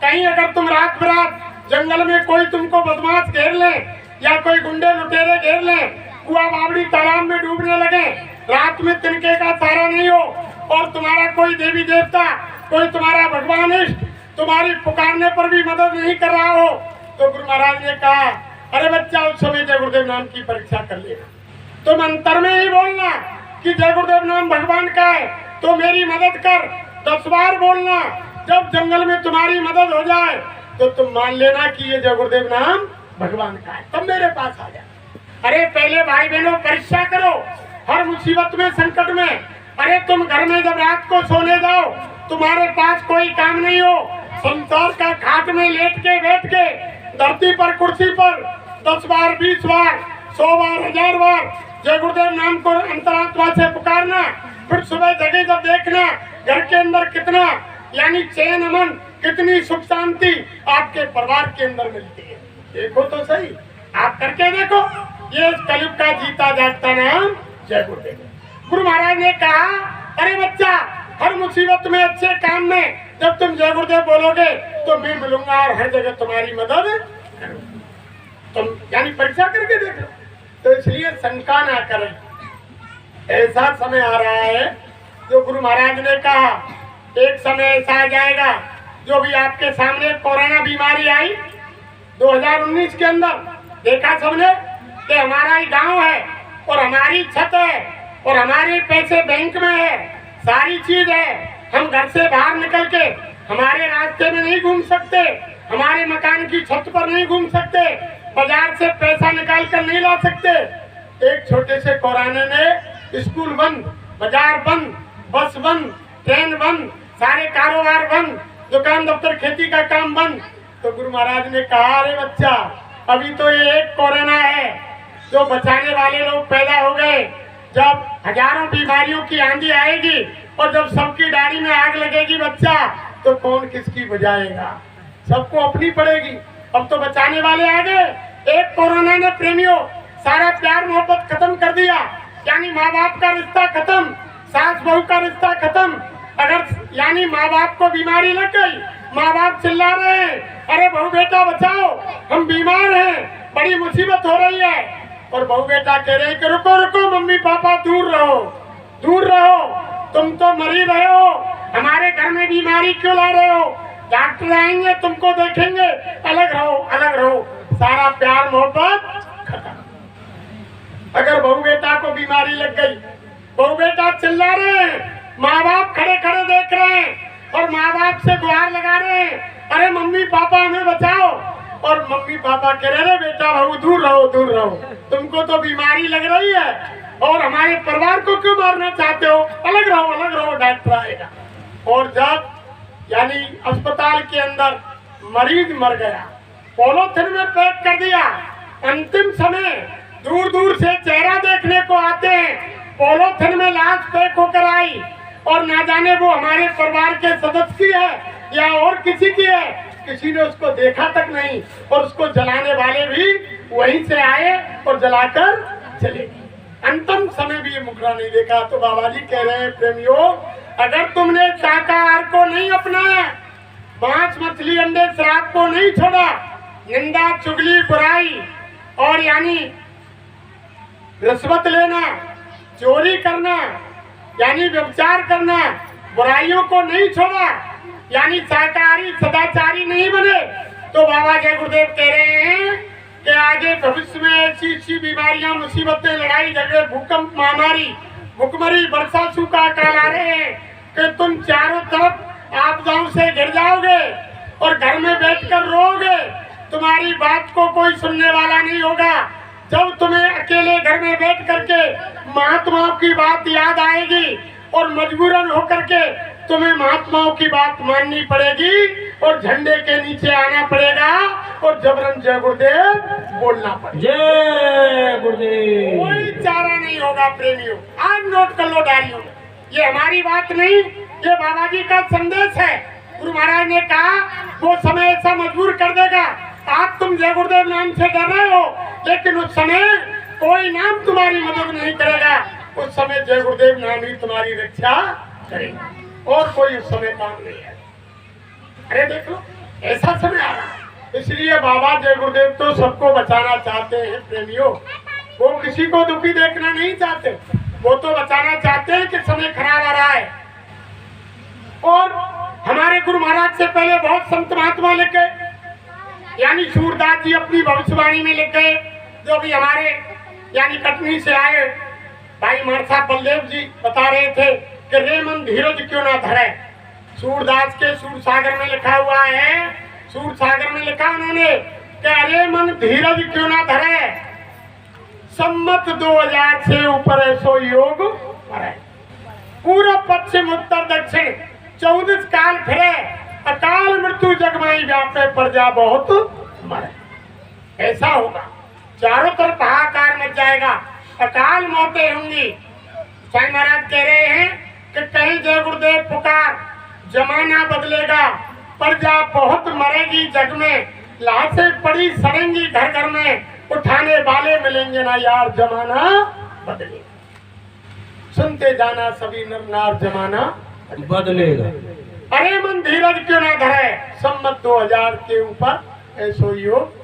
कहीं अगर तुम रात बरात जंगल में कोई तुमको बदमाश घेर ले या कोई गुंडे लुटेरे घेर ले, कुआ बावड़ी तालाब में डूबने लगे, रात में तिनके का सहारा नहीं हो और तुम्हारा कोई देवी देवता, कोई तुम्हारा भगवान इष्ट तुम्हारी पुकारने पर भी मदद नहीं कर रहा हो, तो गुरु महाराज ने कहा, अरे बच्चा उस समय जय गुरुदेव नाम की परीक्षा कर लेना। तुम अंतर में ही बोलना कि जय गुरुदेव नाम भगवान का है, तो मेरी मदद कर। 10 बार बोलना। जब जंगल में तुम्हारी मदद हो जाए तो तुम मान लेना कि ये जय गुरुदेव नाम भगवान का है, तब मेरे पास आ जाए। अरे पहले भाई बहनों परीक्षा करो हर मुसीबत में, संकट में। अरे तुम घर में जब रात को सोने जाओ, तुम्हारे पास कोई काम नहीं हो, संसार का खाट में लेट के बैठ के धरती पर कुर्सी पर 10 बार 20 बार 100 बार 1000 बार जय गुरुदेव नाम को अंतरात्मा से पुकारना, फिर सुबह जगह जब देखना घर के अंदर कितना यानी चैन अमन, कितनी सुख शांति आपके परिवार के अंदर मिलती है। देखो तो सही, आप करके देखो। ये कलयुग का जीता जागता नाम जय गुरुदेव। गुरु महाराज ने कहा, अरे बच्चा, हर मुसीबत में अच्छे काम में जब तुम जय गुरुदेव बोलोगे तो मैं मिलूंगा और हर जगह तुम्हारी मदद करूंगा। तुम यानी परीक्षा करके देखो। तो इसलिए शंका ना करें। ऐसा समय आ रहा है जो गुरु महाराज ने कहा, एक समय ऐसा आ जाएगा जो भी आपके सामने कोरोना बीमारी आई 2019 के अंदर, देखा सबने कि हमारा ही गांव है और हमारी छत है और हमारे पैसे बैंक में है, सारी चीज है। हम घर से बाहर निकल के हमारे रास्ते में नहीं घूम सकते, हमारे मकान की छत पर नहीं घूम सकते, बाजार से पैसा निकाल कर नहीं ला सकते। एक छोटे से कोरोना ने स्कूल बंद, बाजार बंद, बस बंद, ट्रेन बंद, सारे कारोबार बंद, दुकान दफ्तर खेती का काम बंद। तो गुरु महाराज ने कहा, अरे बच्चा, अभी तो ये एक कोरोना है जो बचाने वाले लोग पैदा हो गए। जब हजारों बीमारियों की आंधी आएगी और जब सबकी दाढ़ी में आग लगेगी बच्चा, तो कौन किसकी बजाएगा? सबको अपनी पड़ेगी। अब तो बचाने वाले आ गए। एक कोरोना ने प्रेमियों सारा प्यार मोहब्बत खत्म कर दिया, यानी माँ बाप का रिश्ता खत्म, सास बहू का रिश्ता खत्म। अगर यानी माँ बाप को बीमारी लग गई, माँ बाप चिल्ला रहे हैं, अरे बहू बेटा बचाओ, हम बीमार हैं, बड़ी मुसीबत हो रही है। और बहू बेटा कह रहे हैं कि रुको रुको मम्मी पापा, दूर रहो, दूर रहो, तुम तो मर ही रहे हो, हमारे घर में बीमारी क्यों ला रहे हो? डॉक्टर आएंगे, तुमको देखेंगे, अलग रहो, अलग रहो। सारा प्यार मोहब्बत खत्म। अगर बहू बेटा को बीमारी लग गई, बहू बेटा चिल्ला रहे हैं, माँ बाप खड़े खड़े देख रहे हैं और माँ बाप से गुहार लगा रहे हैं, अरे मम्मी पापा हमें बचाओ। और मम्मी पापा कह रहे, बेटा बहू दूर रहो, दूर रहो, तुमको तो बीमारी लग रही है और हमारे परिवार को क्यों मारना चाहते हो? अलग रहो, अलग रहो, डॉक्टर आएगा। और जब यानी अस्पताल के अंदर मरीज मर गया, पॉलीथिन में पैक कर दिया, अंतिम समय दूर दूर से चेहरा देखने को आते हैं, पॉलीथिन में लाश पैक होकर आई और ना जाने वो हमारे परिवार के सदस्य की है या और किसी की है, किसी ने उसको देखा तक नहीं। और उसको जलाने वाले भी वहीं से आए और जलाकर चले गए। अंतिम समय भी ये मुखड़ा नहीं देखा। तो बाबा जी कह रहे हैं, प्रेमियों, अगर तुमने शाकाहार को नहीं अपनाया, मांस मछली अंडे शराब को नहीं छोड़ा, निंदा चुगली बुराई और यानी रिश्वत लेना, चोरी करना, यानी व्यभिचार करना, बुराइयों को नहीं छोड़ा, यानी शाकाहारी सदाचारी नहीं बने, तो बाबा जय गुरुदेव कह रहे हैं कि आगे भविष्य में ऐसी ऐसी बीमारियां, मुसीबतें, लड़ाई झगड़े, भूकंप, महामारी, भुखमरी, वर्षा, सूखा काल आ रहे हैं कि तुम चारों तरफ आपदाओं से घिर जाओगे और घर में बैठकर रोओगे। तुम्हारी बात को कोई सुनने वाला नहीं होगा। जब तुम्हें अकेले घर में बैठ करके महात्माओं की बात याद आएगी और मजबूरन होकर के तुम्हें महात्माओं की बात माननी पड़ेगी और झंडे के नीचे आना पड़ेगा और जबरन जय गुरुदेव बोलना पड़ेगा। जय गुरुदेव। कोई चारा नहीं होगा प्रेमियों। आज नोट कर लो डायरियों में, ये हमारी बात नहीं, ये बाबा जी का संदेश है। गुरु महाराज ने कहा वो समय ऐसा मजबूर कर देगा। आज तुम जय गुरुदेव नाम से डर रहे हो, लेकिन उस समय कोई नाम तुम्हारी मदद नहीं करेगा। उस समय जय गुरुदेव नाम ही तुम्हारी रक्षा करेगा और कोई उस समय काम नहीं है। अरे देख लो, ऐसा समय आ रहा है। इसलिए बाबा जय गुरुदेव तो सबको बचाना चाहते हैं प्रेमियों। वो किसी को दुखी देखना नहीं चाहते, वो तो बचाना चाहते हैं कि समय खराब आ रहा है। और हमारे गुरु महाराज से पहले बहुत संत महात्मा लिख गए, यानी सूरदास जी अपनी भविष्यवाणी में लिख गए, जो भी हमारे यानी कटनी से आए भाई मानसा बलदेव जी बता रहे थे कि रे मन धीरज क्यों ना धरे। सूरदास के सूर सागर में लिखा हुआ है, सूर सागर में लिखा उन्होंने कि अरे मन धीरज क्यों ना धरे, सम्मत 2000 से ऊपर ऐसो योग मरे, पूर्व पश्चिम उत्तर दक्षिण 14 काल फिरे, अकाल मृत्यु जगमाई व्यापे प्रजा बहुत मरे। ऐसा होगा, चारों तरफ हाहाकार मच जाएगा। अकाल मौतें होंगी। स्वामी महाराज कह रहे हैं कि कहीं जय गुरुदेव पुकार, जमाना बदलेगा, प्रजा बहुत मरेगी जग में, लाशें पड़ी सड़ेंगी घर घर में, उठाने वाले मिलेंगे ना यार, जमाना बदलेगा। सुनते जाना सभी नर नार, जमाना बदलेगा। अरे मन धीरज क्यों ना धरे, सम्मत 2000 के ऊपर ऐसो योग।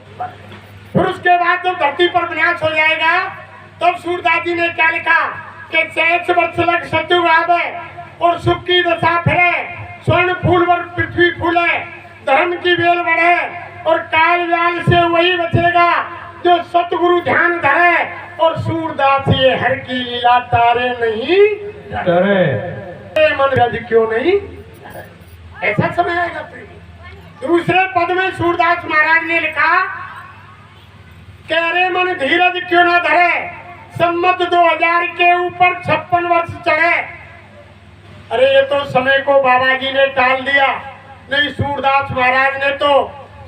फिर उसके बाद जब धरती पर विनाश हो जाएगा, तब सूरदास जी ने क्या लिखा कि 6 वर्ष लग सतयुग आवे और सुख की दशा फिरे, स्वर्ण फूल वर पृथ्वी फूले, धर्म की बेल बढ़े और काल व्याल से वही बचेगा जो सतगुरु ध्यान धरे, और सूरदास ये हर की लीला तारे नहीं करे। मन रज क्यों नहीं, ऐसा समय आएगा। दूसरे पद में सूरदास महाराज ने लिखा कि अरे मन धीरज क्यों ना धरे, सम्मत 2000 के ऊपर 56 वर्ष चढ़े। अरे ये तो समय को बाबा जी ने टाल दिया, नहीं सूरदास महाराज ने तो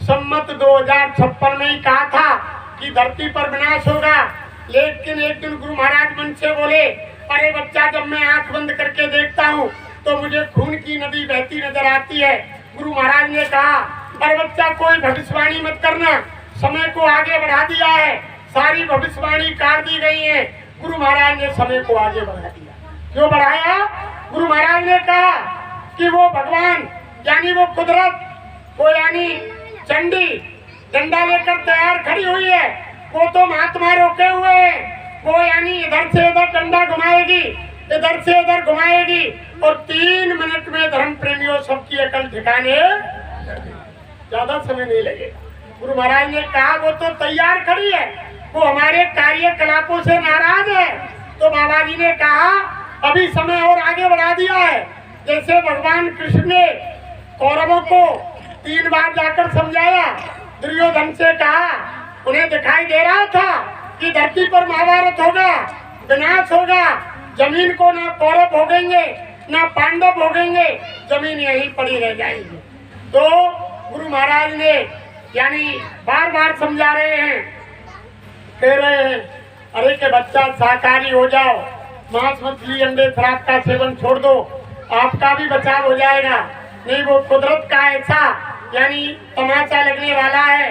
सम्मत 2056 में ही कहा था कि धरती पर विनाश होगा। लेकिन एक दिन गुरु महाराज मन से बोले, अरे बच्चा जब मैं आंख बंद करके देखता हूँ तो मुझे खून की नदी बहती नजर आती है। गुरु महाराज ने कहा, अरे बच्चा कोई भविष्यवाणी मत करना, समय को आगे बढ़ा दिया है, सारी भविष्यवाणी काट दी गई है। गुरु महाराज ने समय को आगे बढ़ा दिया। क्यों बढ़ाया? गुरु महाराज ने कहा कि वो भगवान यानी वो कुदरत, वो यानी चंडी डंडा लेकर तैयार खड़ी हुई है, वो तो महात्मा रोके हुए हैं। वो यानी इधर से इधर डंडा घुमाएगी, इधर से इधर घुमाएगी, और 3 मिनट में धर्म प्रेमियों सबकी अकल ठिकाने, ज्यादा समय नहीं लगेगा। गुरु महाराज ने कहा वो तो तैयार खड़ी है, वो हमारे कार्यकलापों से नाराज है। तो बाबा जी ने कहा अभी समय और आगे बढ़ा दिया है। जैसे भगवान कृष्ण ने कौरवों को 3 बार जाकर समझाया, दुर्योधन से कहा, उन्हें दिखाई दे रहा था कि धरती पर महाभारत होगा, विनाश होगा, जमीन को ना कौरव भोगेंगे ना पांडव भोगेंगे, जमीन यहीं पड़ी रह जाएगी। तो गुरु महाराज ने यानी बार बार समझा रहे हैं, कह रहे हैं अरे के बच्चा शाकाहारी हो जाओ, मांस मछली अंडे शराब का सेवन छोड़ दो, आपका भी बचाव हो जाएगा। नहीं वो कुदरत का ऐसा यानी तमाचा लगने वाला है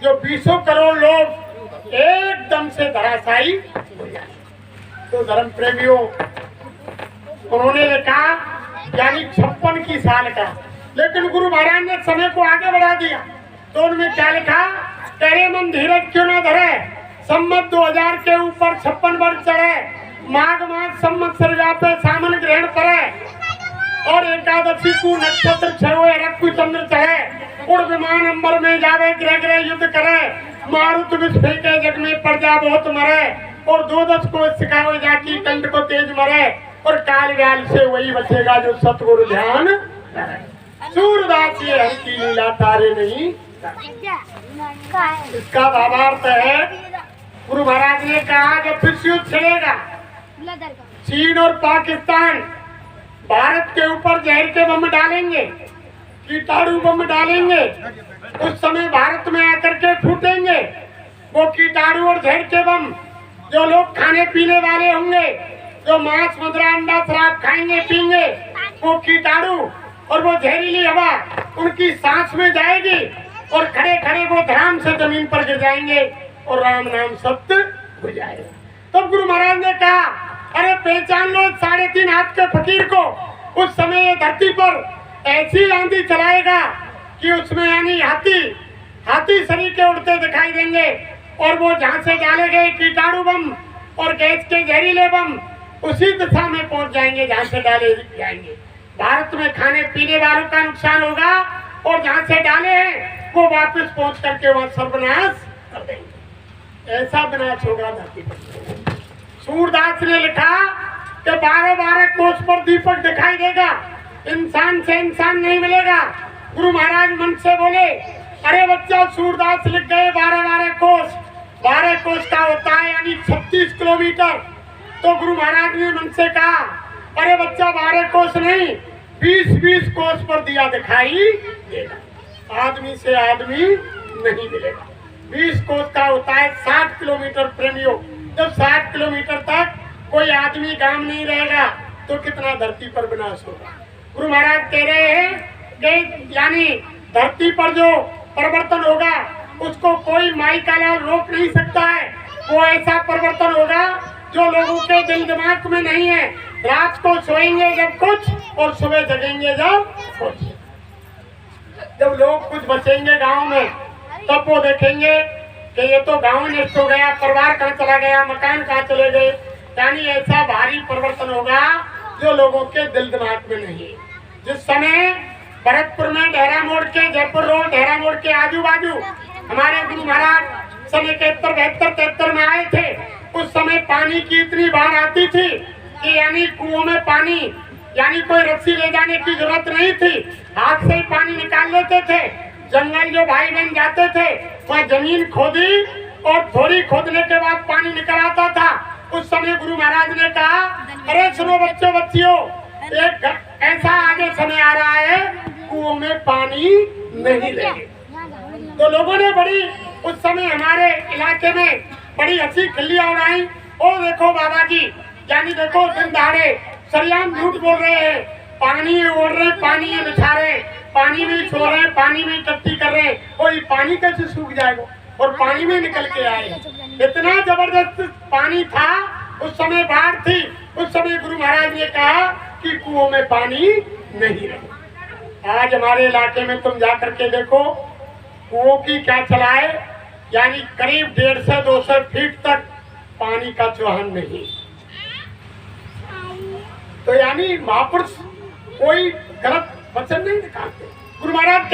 जो 20 करोड़ लोग एकदम से धराशायी हो जाए। तो धर्म प्रेमियों उन्होंने लिखा यानी 56 की साल का, लेकिन गुरु महाराज ने समय को आगे बढ़ा दिया। तो उनमें क्या लिखा, तेरे मन धीरज क्यों ना धरे, सम्मत 2000 के ऊपर 56 वर्ष चढ़े, माघ मास संवत्सर व्यापे सामन ग्रहण करे, और एकादशी को नक्षत्र छवे रक्त को चंद्र चढ़े, उड़ विमान अंबर में जावे ग्रह ग्रह युद्ध करे, मारुत विष फेंके जग में प्रजा बहुत मरे, और 2-10 को सिखावे जाकी कंठ को तेज मरे, और काल व्याल से वही बचेगा जो सतगुरु ध्यान करे। सूरदास ये हर की लीला तारे नहीं। इसका भावार्थ है गुरु महाराज ने कहा जब फिर युद्ध चलेगा, चीन और पाकिस्तान भारत के ऊपर जहर के बम डालेंगे, कीटाणु बम डालेंगे, उस समय भारत में आकर के फूटेंगे वो कीटाणु और जहर के बम। जो लोग खाने पीने वाले होंगे, जो मांस मदिरा अंडा शराब खाएंगे पीएंगे, वो कीटाणु और वो जहरीली हवा उनकी सांस में जाएगी, और खड़े खड़े वो धड़ाम से जमीन पर गिर जाएंगे, और राम नाम सत्य हो जाएगा। तब गुरु महाराज ने कहा अरे पहचान लो 3.5 हाथ के फकीर को, उस समय ये धरती पर ऐसी आंधी चलाएगा कि उसमें यानी हाथी शरीर के उड़ते दिखाई देंगे, और वो जहाँ से डाले गए कीटाणु बम और गैस के जहरीले बम उसी दिशा में पहुंच जाएंगे जहाँ से डाले जाएंगे। भारत में खाने पीने वालों का नुकसान होगा, और जहाँ से डाले हैं वो वापस पहुंच करके वहाँ सर्वनाश कर देंगे। ऐसा विनाश होगा धरती पर। सूरदास ने लिखा कि 12-12 कोस पर दीपक दिखाई देगा, इंसान से इंसान नहीं मिलेगा। गुरु महाराज मन से बोले अरे बच्चा सूरदास लिख गए 12-12 कोस, 12 कोस का होता है यानी 36 किलोमीटर। तो गुरु महाराज ने मन से कहा अरे बच्चा 12 कोस नहीं 20-20 कोस पर दिया दिखाई देगा, आदमी से आदमी नहीं मिलेगा। 20 कोस का होता है 60 किलोमीटर प्रेमियों, जब 60 किलोमीटर तक कोई आदमी गांव नहीं रहेगा तो कितना धरती पर विनाश होगा। गुरु महाराज कह रहे हैं कि यानी धरती पर जो परिवर्तन होगा उसको कोई माई का लाल रोक नहीं सकता है। वो ऐसा परिवर्तन होगा जो लोगों के दिल दिमाग में नहीं है। रात को सोएंगे जब कुछ और सुबह जगेंगे जब कुछ। जब लोग कुछ बचेंगे गांव में तब वो देखेंगे कि ये तो गांव नष्ट हो गया, परिवार कहाँ चला गया, मकान कहाँ चले गए। यानी ऐसा भारी परिवर्तन होगा जो लोगों के दिल दिमाग में नहीं है। जिस समय भरतपुर में ढेरा मोड़ के, जयपुर रोड ढेरा मोड़ के आजू बाजू हमारे गुरु महाराज सन 71, 72, 73 में आए थे, उस समय पानी की इतनी बाढ़ आती थी कि यानी कुओं में पानी, यानी कोई रस्सी ले जाने की जरूरत नहीं थी, हाथ से ही पानी निकाल लेते थे। जंगल जो भाई बहन जाते थे वह जमीन खोदी और थोड़ी खोदने के बाद पानी निकल आता था। उस समय गुरु महाराज ने कहा, अरे सुनो बच्चों बच्चियों, एक ऐसा आगे समय आ रहा है कुओं में पानी नहीं लगे। तो लोगों ने बड़ी उस समय हमारे इलाके में बड़ी हंसी खिल्लियां उड़ाई। ओ देखो बाबा जी, यानी देखो दिन दहाड़े सरियाम झूठ बोल रहे हैं, पानी ओढ़ रहे, पानी बिछा रहे, पानी में सो रहे, पानी में इकट्ठी कर रहे, और ये पानी कैसे सूख जाएगा और पानी में निकल के आए। इतना जबरदस्त पानी था, उस समय बाढ़ थी। उस समय गुरु महाराज ने कहा कि कुओं में पानी नहीं रहे। आज हमारे इलाके में तुम जा करके देखो कुओं की क्या चलाए, यानी करीब 150-200 फीट तक पानी का चौहान नहीं। तो यानी महापुरुष कोई गलत वचन नहीं निकालते। गुरु महाराज